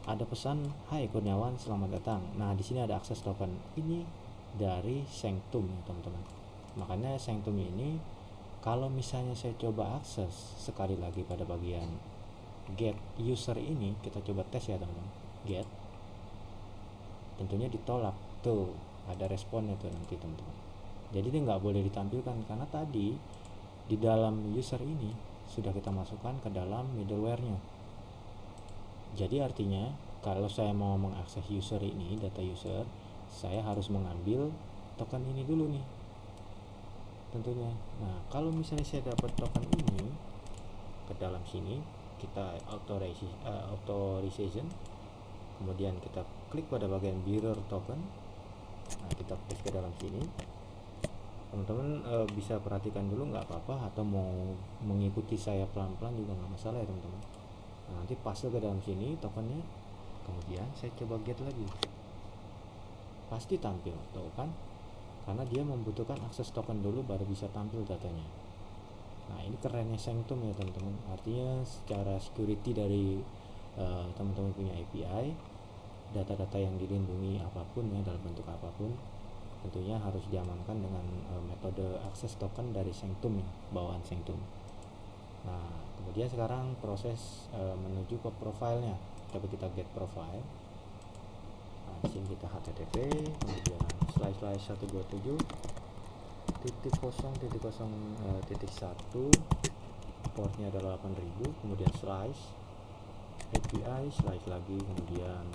ada pesan, "Hai Kurniawan, selamat datang." Nah di sini ada akses token ini dari Sanctum ya teman-teman. Makanya Sanctum ini kalau misalnya saya coba akses sekali lagi pada bagian get user ini, kita coba tes ya teman-teman. Get, tentunya ditolak. Tuh ada responnya tuh nanti teman-teman. Jadi ini nggak boleh ditampilkan karena tadi di dalam user ini sudah kita masukkan ke dalam middleware-nya. Jadi artinya kalau saya mau mengakses user ini, data user, saya harus mengambil token ini dulu nih tentunya. Nah kalau misalnya saya dapat token ini ke dalam sini, kita authorization, kemudian kita klik pada bagian mirror token. Nah kita paste ke dalam sini. Teman-teman bisa perhatikan dulu, nggak apa-apa, atau mau mengikuti saya pelan-pelan juga nggak masalah ya teman-teman. Nah, nanti paste ke dalam sini tokennya, kemudian saya coba get lagi, pasti tampil tuh kan, karena dia membutuhkan akses token dulu baru bisa tampil datanya. Nah ini kerennya Sanctum ya teman-teman, artinya secara security dari teman-teman punya API, data-data yang dilindungi apapun ya, dalam bentuk apapun, tentunya harus diamankan dengan metode akses token dari Sanctum ya, bawaan Sanctum. Nah kemudian sekarang proses menuju ke profilenya. Coba kita get profile. Nah di sini kita http, kemudian //127.0.0.1, portnya adalah 8000, kemudian slash API slash lagi, kemudian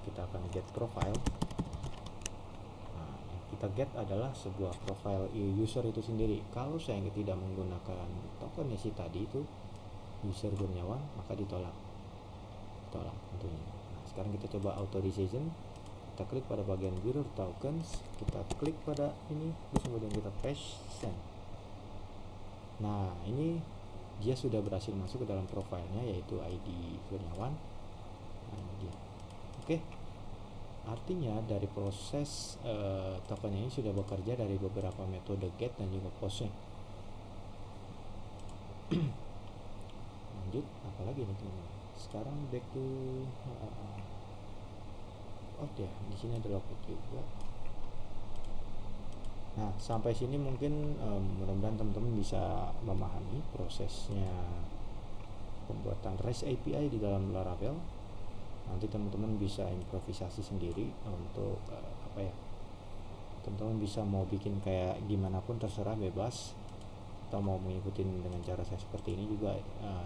kita akan get profile. Nah, yang kita get adalah sebuah profile user itu sendiri. Kalau saya tidak menggunakan tokennya si tadi itu user Kurniawan, maka ditolak tentunya. Nah, sekarang kita coba authorization. Kita klik pada bagian mirror tokens, kita klik pada ini, terus kemudian kita paste send. Nah ini dia sudah berhasil masuk ke dalam profilnya, yaitu ID Kurniawan. Nah ini dia. Oke, artinya dari proses tokennya ini sudah bekerja dari beberapa metode get dan juga postnya. Lanjut, apalagi nih teman-teman. Sekarang back to ya, di sini ada login juga. Nah sampai sini mungkin mudah-mudahan teman-teman bisa memahami prosesnya pembuatan REST API di dalam Laravel. Nanti teman-teman bisa improvisasi sendiri untuk teman-teman bisa mau bikin kayak gimana pun terserah, bebas, atau mau mengikuti dengan cara saya seperti ini juga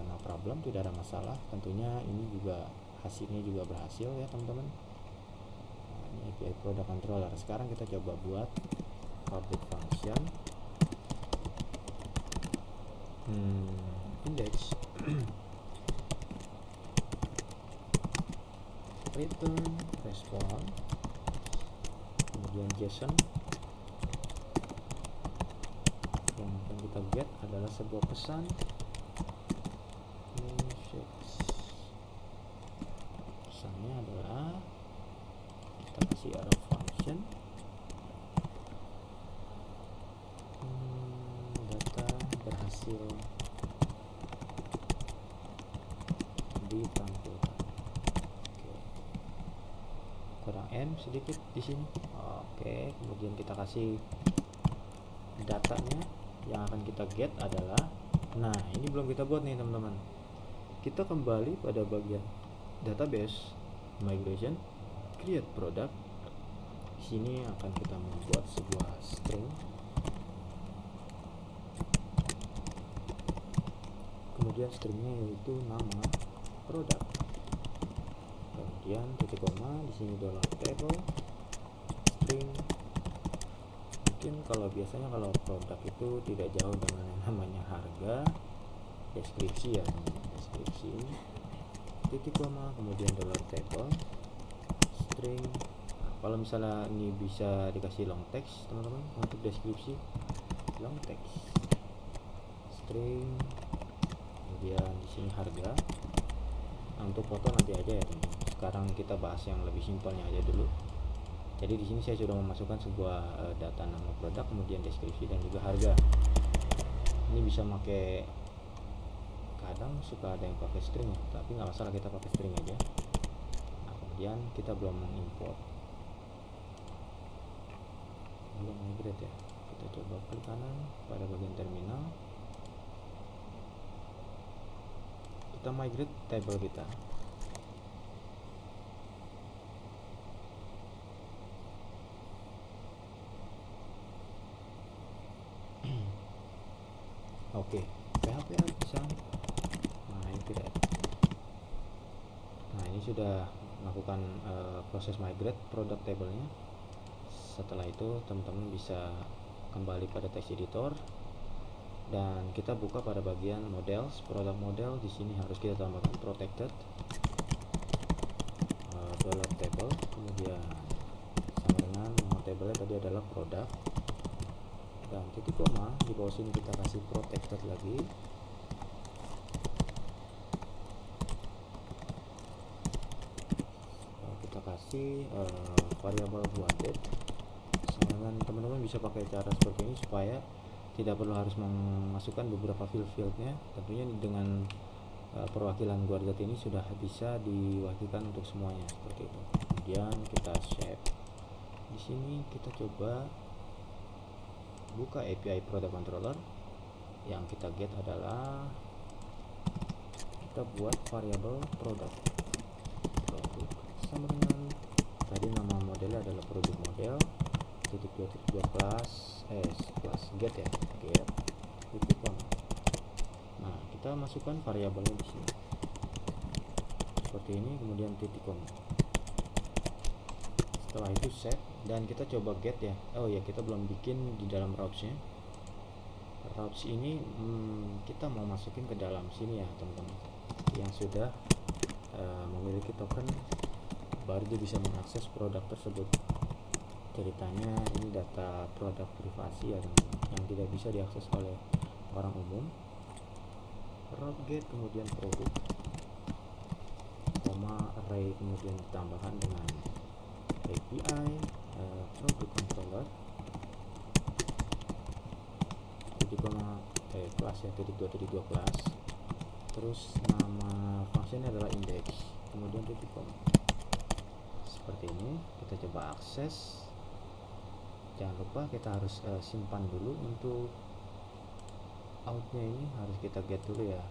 no problem, tidak ada masalah. Tentunya ini juga hasilnya juga berhasil ya teman-teman. Ini API Product Controller. Sekarang kita coba buat public function index return response, kemudian JSON. Yang akan kita get adalah sebuah pesan pesannya adalah kita kasih arrow function data berhasil ditampilkan. Kurang M sedikit di sini. Oke, kemudian kita kasih datanya. Yang akan kita get adalah, nah ini belum kita buat nih teman-teman. Kita kembali pada bagian database, migration, create product. Di sini akan kita membuat sebuah string. Kemudian stringnya yaitu nama produk. Kemudian titik koma, di sini $table string. Mungkin kalau biasanya kalau produk itu tidak jauh dengan yang namanya harga, deskripsi ya, deskripsi, titik koma, kemudian $table string. Kalau misalnya ini bisa dikasih long text teman-teman untuk deskripsi, long text string, kemudian di sini harga. Untuk foto nanti aja ya teman-teman. Sekarang kita bahas yang lebih simpelnya aja dulu. Jadi di sini saya sudah memasukkan sebuah data nama produk, kemudian deskripsi dan juga harga. Ini bisa pakai, kadang suka ada yang pakai string ya, tapi nggak masalah, kita pakai string aja. Nah, kemudian kita belum mengimport, belum migrate ya. Kita coba klik kanan pada bagian terminal. Kita migrate table kita. Oke, PHP bisa. Nah ini tidak. Nah ini sudah melakukan proses migrate product table-nya. Setelah itu teman-teman bisa kembali pada text editor dan kita buka pada bagian models, product model. Di sini harus kita tambahkan protected $table, kemudian sama dengan nama table-nya tadi adalah produk, dan titik koma. Di bawah sini kita kasih protected lagi. Kita kasih variable wanted. Dengan teman-teman bisa pakai cara seperti ini supaya tidak perlu harus memasukkan beberapa field-fieldnya. Tentunya dengan perwakilan guardat ini sudah bisa diwakilkan untuk semuanya seperti itu. Kemudian kita save. Di sini kita coba buka API Product Controller. Yang kita get adalah, kita buat variabel produk sama dengan tadi, nama modelnya adalah produk model, titik dua class get ya, get titik koma. Nah kita masukkan variabelnya di sini seperti ini, kemudian titik koma. Setelah itu save dan kita coba get ya. Oh ya, kita belum bikin di dalam routes-nya. Routes ini kita mau masukin ke dalam sini ya teman-teman, yang sudah memiliki token, baru dia bisa mengakses produk tersebut. Ceritanya ini data produk privasi ya teman-teman, yang tidak bisa diakses oleh orang umum. Route get, kemudian produk, koma array, kemudian ditambahkan dengan API product controller, titik koma kelas ya, titik dua kelas, terus nama functionnya adalah index, kemudian titik koma. Seperti ini. Kita coba akses. Jangan lupa kita harus simpan dulu untuk outnya, ini harus kita get dulu ya.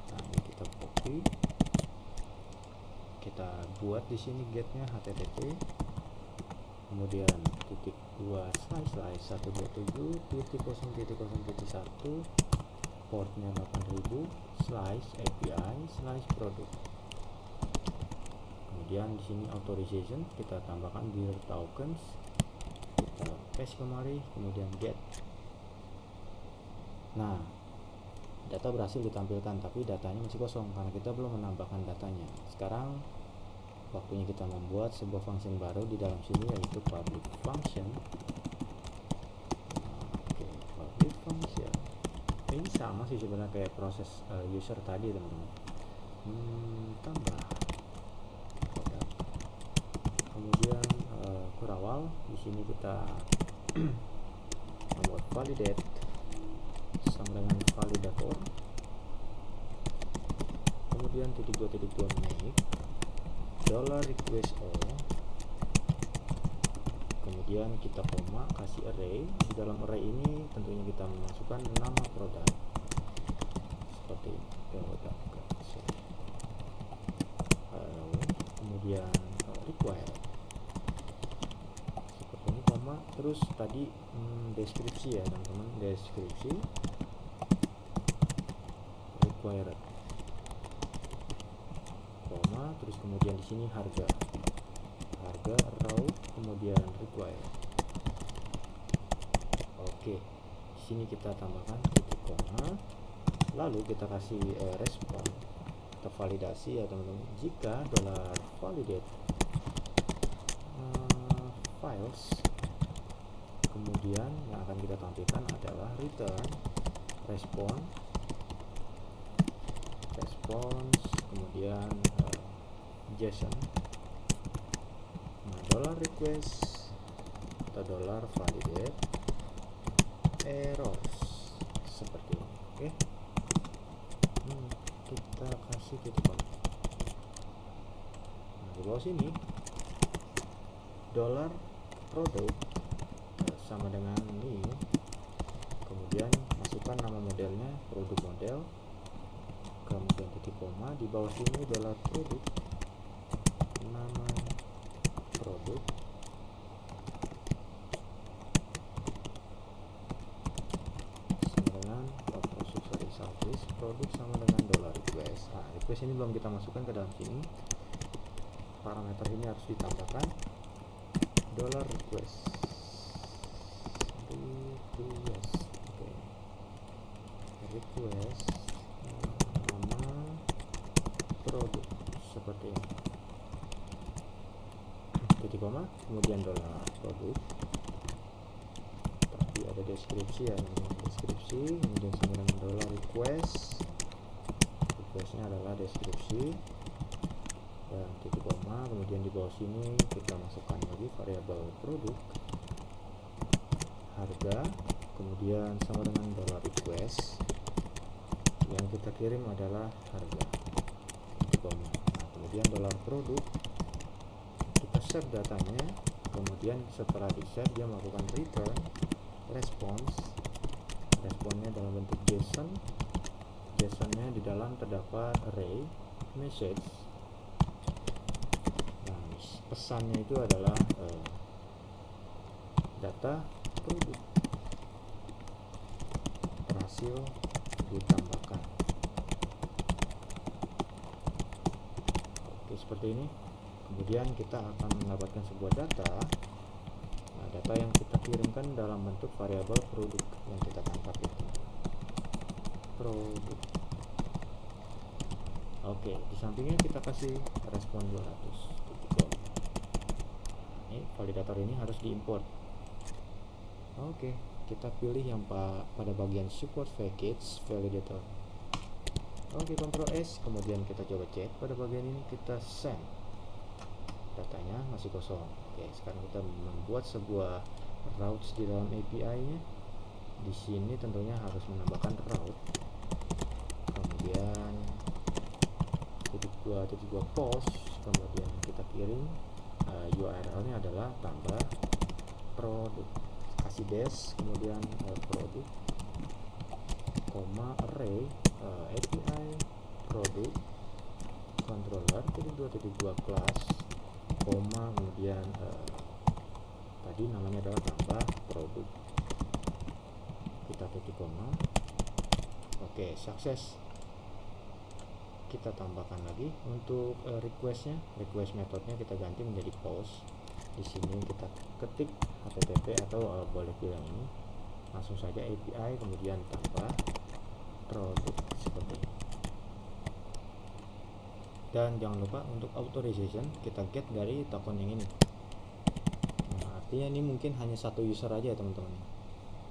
Nah ini kita copy, kita buat di sini getnya http, kemudian titik 2 // 127.0.0.1 portnya 8000 /API/product. Kemudian di sini authorization kita tambahkan beer tokens, kita paste kemari, kemudian get. Nah, data berhasil ditampilkan, tapi datanya masih kosong karena kita belum menambahkan datanya. Sekarang waktunya kita membuat sebuah function baru di dalam sini, yaitu public function. Oke, public function ini sama sih sebenarnya kayak proses user tadi, teman-teman. Tambah produk. Kemudian kurawal di sini kita membuat validate sama dengan validator, kemudian titik 2 make $request all, kemudian kita koma, kasih array. Di dalam array ini tentunya kita memasukkan nama produk seperti produk, kemudian require seperti ini, koma, terus tadi deskripsi ya teman-teman, deskripsi required, koma, terus kemudian di sini harga raw, kemudian required. Oke, di sini kita tambahkan titik koma, lalu kita kasih respon atau validasi ya teman-teman. Jika $validate files, kemudian yang akan kita tampilkan adalah return response, kemudian JSON. Nah, $request atau $validate errors seperti ini. Oke, kita kasih titik koma. Nah, di bawah sini $product sama dengan new, kemudian masukkan nama modelnya, produk model, kemudian titik koma. Di bawah sini $produk, nama produk, sama dengan service produk sama dengan $request. Nah, request ini belum kita masukkan ke dalam sini, parameter ini harus ditambahkan $request. Oke, request nama produk seperti ini, titik koma, kemudian $produk, tapi ada deskripsi ya, deskripsi, kemudian sama dengan $request, requestnya adalah deskripsi dan titik koma. Kemudian di bawah sini kita masukkan lagi variabel produk, harga, kemudian sama dengan $request, yang kita kirim adalah harga, titik koma. Nah, kemudian $produk, kita share datanya, kemudian setelah di share dia melakukan return response, responnya dalam bentuk JSON. JSON-nya di dalam terdapat array message. Nah, pesannya itu adalah data produk berhasil ditambahkan. Oke, seperti ini. Kemudian kita akan mendapatkan sebuah data. Nah, data yang kita kirimkan dalam bentuk variabel produk yang kita tangkap itu, produk. Oke, di sampingnya kita kasih respon 200. Ini validator ini harus diimport. Oke, kita pilih yang pada bagian support package validator. Oke, Ctrl S, kemudian kita coba cek pada bagian ini, kita send. Datanya masih kosong. Oke, sekarang kita membuat sebuah routes di dalam API-nya. Di sini tentunya harus menambahkan route. Kemudian titik 2 post, kemudian kita kirim URL-nya adalah tambah produk, kasih dash, kemudian produk, koma array API produk, controller titik 2 kelas koma, kemudian tadi namanya adalah tambah produk, kita titik koma. Oke, sukses. Kita tambahkan lagi untuk request metodenya kita ganti menjadi post. Di sini kita ketik http atau boleh bilang ini langsung saja API, kemudian tambah produk seperti ini. Dan jangan lupa untuk authorization kita get dari token yang ini. Nah, artinya ini mungkin hanya satu user aja ya teman-teman.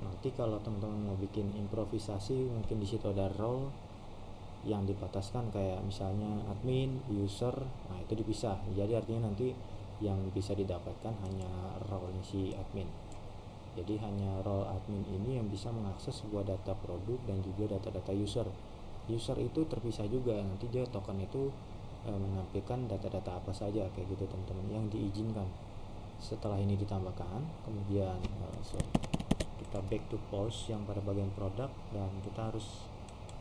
Nanti kalau teman-teman mau bikin improvisasi, mungkin di situ ada role yang dibataskan kayak misalnya admin, user, nah itu dipisah. Jadi artinya nanti yang bisa didapatkan hanya role si admin. Jadi hanya role admin ini yang bisa mengakses sebuah data produk dan juga data-data user. User itu terpisah juga, nanti dia token itu menampilkan data-data apa saja kayak gitu teman-teman yang diizinkan. Setelah ini ditambahkan, kemudian kita back to post yang pada bagian produk, dan kita harus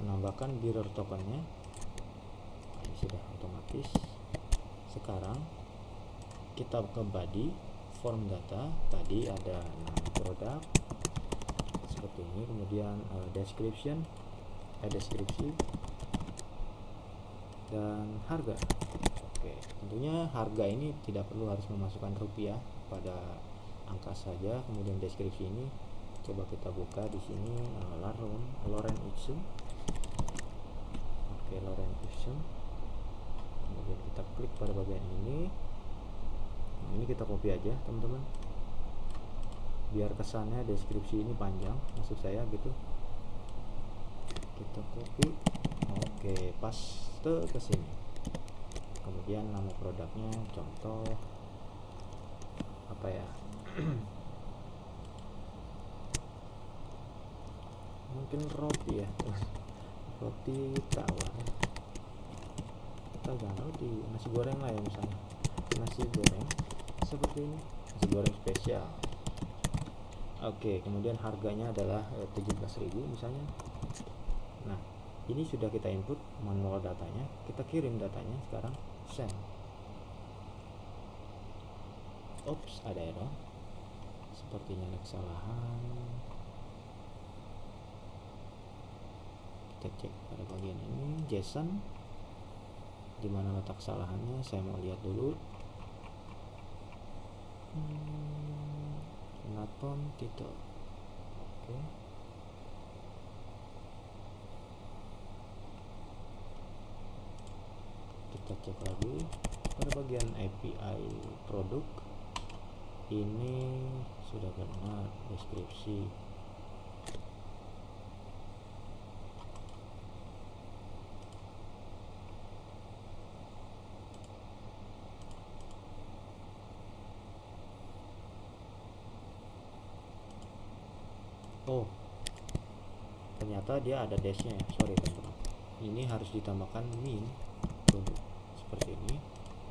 menambahkan mirror tokennya. Ini sudah otomatis. Sekarang kita ke body form data, tadi ada nama produk seperti ini, kemudian deskripsi dan harga. Oke, tentunya harga ini tidak perlu harus memasukkan rupiah, pada angka saja. Kemudian deskripsi ini coba kita buka di sini, Lorem Ipsum. Oke, Lorem Ipsum. Kemudian kita klik pada bagian ini. Nah, ini kita copy aja teman-teman, biar kesannya deskripsi ini panjang, maksud saya gitu. Kita copy, oke, paste ke sini. Kemudian nama produknya contoh apa ya? Mungkin roti ya, roti tawar. Kita ganti roti nasi goreng lah ya, misalnya nasi goreng seperti ini, nasi goreng spesial. Oke, kemudian harganya adalah 17.000 misalnya. Nah, ini sudah kita input manual datanya, kita kirim datanya sekarang, send. Ops, ada error, sepertinya ada kesalahan. Kita cek pada bagian ini, JSON, di mana letak kesalahannya, saya mau lihat dulu. Naton titel. Oke. Kita cek lagi pada bagian API produk, ini sudah benar deskripsi. Oh, ternyata dia ada dashnya ya, sorry teman-teman. Ini harus ditambahkan min produk seperti ini,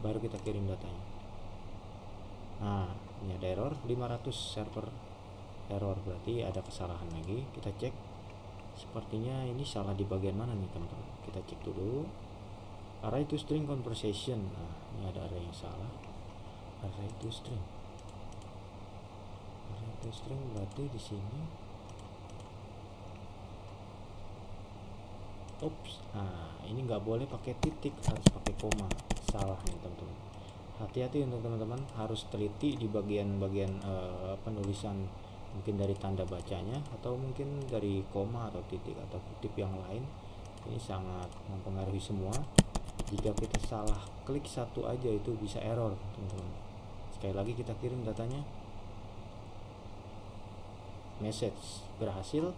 baru kita kirim datanya. Nah, ini ada error 500 server error, berarti ada kesalahan lagi. Kita cek, sepertinya ini salah di bagian mana nih teman-teman. Kita cek dulu, array to string conversation. Nah, ini ada array yang salah, array to string berarti di sini. Ups, nah ini nggak boleh pakai titik, harus pakai koma. Salah nih teman-teman. Hati-hati untuk teman-teman, harus teliti di bagian-bagian penulisan, mungkin dari tanda bacanya atau mungkin dari koma atau titik atau kutip yang lain. Ini sangat mempengaruhi semua. Jika kita salah klik satu aja itu bisa error teman-teman. Sekali lagi kita kirim datanya, message berhasil,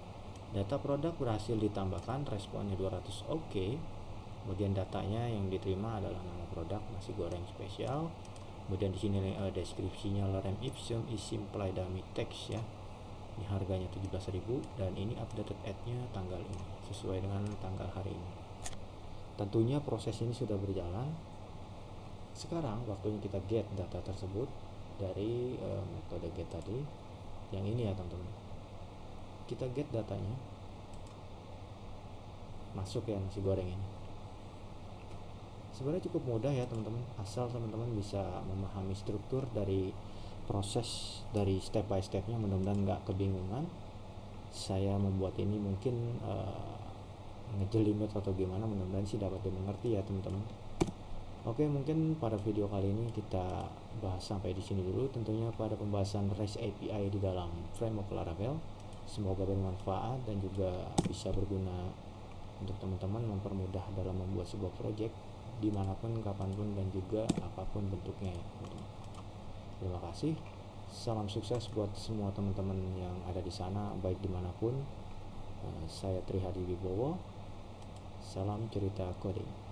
data produk berhasil ditambahkan, responnya 200. Oke. Bagian datanya yang diterima adalah nama produk nasi goreng spesial. Kemudian di sini deskripsinya Lorem Ipsum is simple dummy text ya. Ini harganya 17.000 dan ini updated ad-nya tanggal ini sesuai dengan tanggal hari ini. Tentunya proses ini sudah berjalan. Sekarang waktunya kita get data tersebut dari metode get tadi. Yang ini ya teman-teman. Kita get datanya, masuk ya nasi goreng ini. Sebenarnya cukup mudah ya teman-teman, asal teman-teman bisa memahami struktur dari proses dari step by stepnya. Mudah-mudahan nggak kebingungan. Saya membuat ini mungkin ngejelimet atau gimana, mudah-mudahan sih dapat dimengerti ya teman-teman. Oke, mungkin pada video kali ini kita bahas sampai di sini dulu, tentunya pada pembahasan REST API di dalam framework Laravel. Semoga bermanfaat dan juga bisa berguna untuk teman-teman, mempermudah dalam membuat sebuah project dimanapun, kapanpun, dan juga apapun bentuknya ya teman-teman. Terima kasih. Salam sukses buat semua teman-teman yang ada di sana, baik dimanapun. Saya Trihadi Wibowo. Salam cerita coding.